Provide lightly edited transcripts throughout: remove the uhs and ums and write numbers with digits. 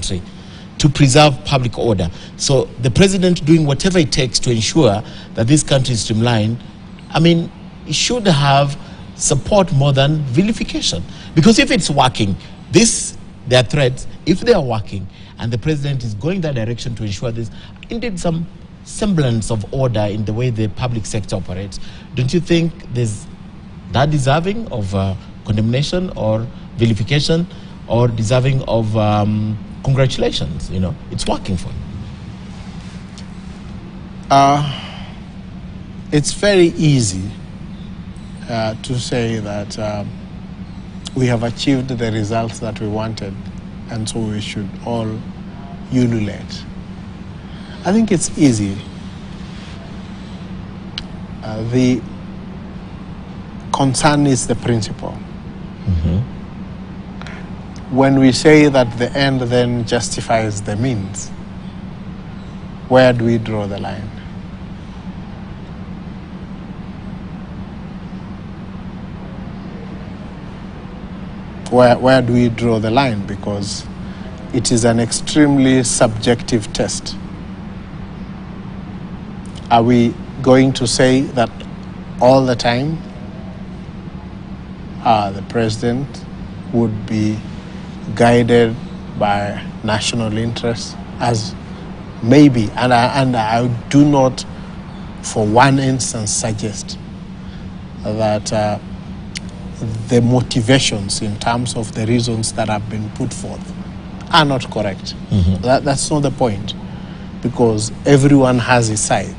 country to preserve public order. So the president doing whatever it takes to ensure that this country is streamlined, I mean, it should have support more than vilification. Because if it's working, their threats, if they are working, and the president is going that direction to ensure this, indeed some semblance of order in the way the public sector operates, don't you think there's that deserving of condemnation or vilification or deserving of congratulations? You know, it's working for you. It's very easy to say that we have achieved the results that we wanted, and so we should all ululate. I think it's easy. The concern is the principle. When we say that the end then justifies the means, where do we draw the line? Where do we draw the line? Because it is an extremely subjective test. Are we going to say that all the time the president would be guided by national interests? As maybe, and I do not for one instance suggest that the motivations in terms of the reasons that have been put forth are not correct. That's not the point, because everyone has his side.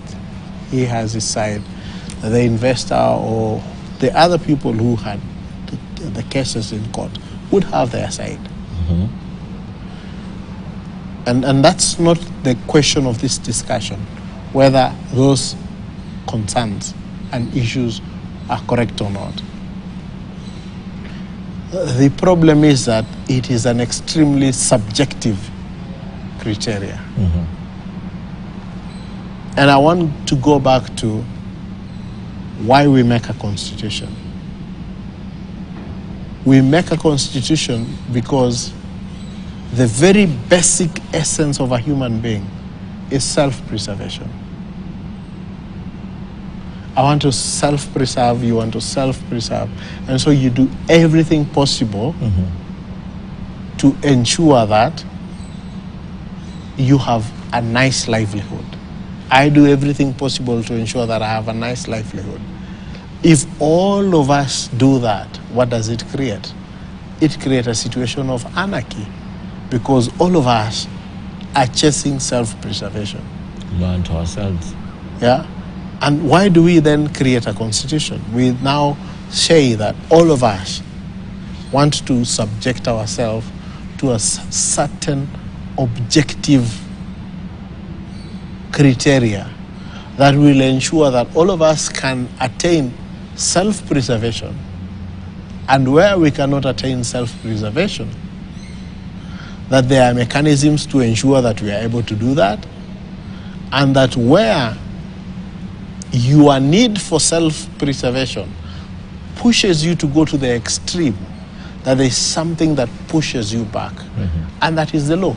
He has his side. The investor or the other people who had the cases in court would have their side. And that's not the question of this discussion, whether those concerns and issues are correct or not. The problem is that it is an extremely subjective criteria. And I want to go back to why we make a constitution. We make a constitution because the very basic essence of a human being is self-preservation. I want to self-preserve, you want to self-preserve. And so you do everything possible to ensure that you have a nice livelihood. I do everything possible to ensure that I have a nice livelihood. If all of us do that, what does it create? It creates a situation of anarchy, because all of us are chasing self-preservation. Learn to ourselves. Yeah? And why do we then create a constitution? We now say that all of us want to subject ourselves to a certain objective criteria that will ensure that all of us can attain self-preservation. And where we cannot attain self-preservation, that there are mechanisms to ensure that we are able to do that, and that where your need for self-preservation pushes you to go to the extreme, that there is something that pushes you back, and that is the law.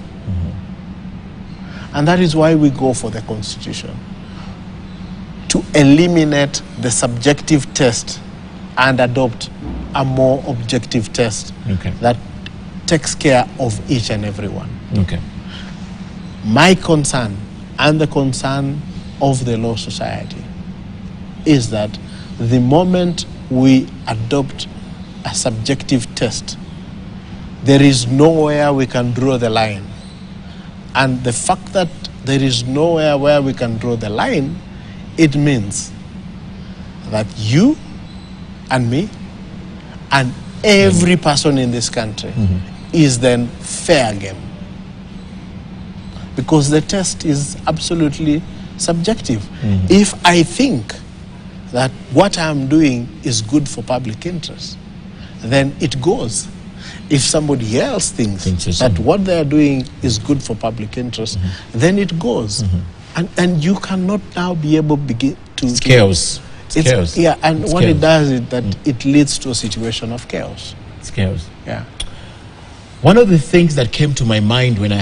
And that is why we go for the constitution, to eliminate the subjective test and adopt a more objective test that takes care of each and every one. My concern and the concern of the Law Society is that the moment we adopt a subjective test, there is nowhere we can draw the line. And the fact that there is nowhere where we can draw the line, it means that you and me and every person in this country is then fair game. Because the test is absolutely subjective. If I think that what I'm doing is good for public interest, then it goes. If somebody else thinks that what they're doing is good for public interest, then it goes. And you cannot now be able to begin to... It's chaos. It's chaos. Yeah, and it's what chaos. it does is that it leads to a situation of chaos. It's chaos. Yeah. One of the things that came to my mind when I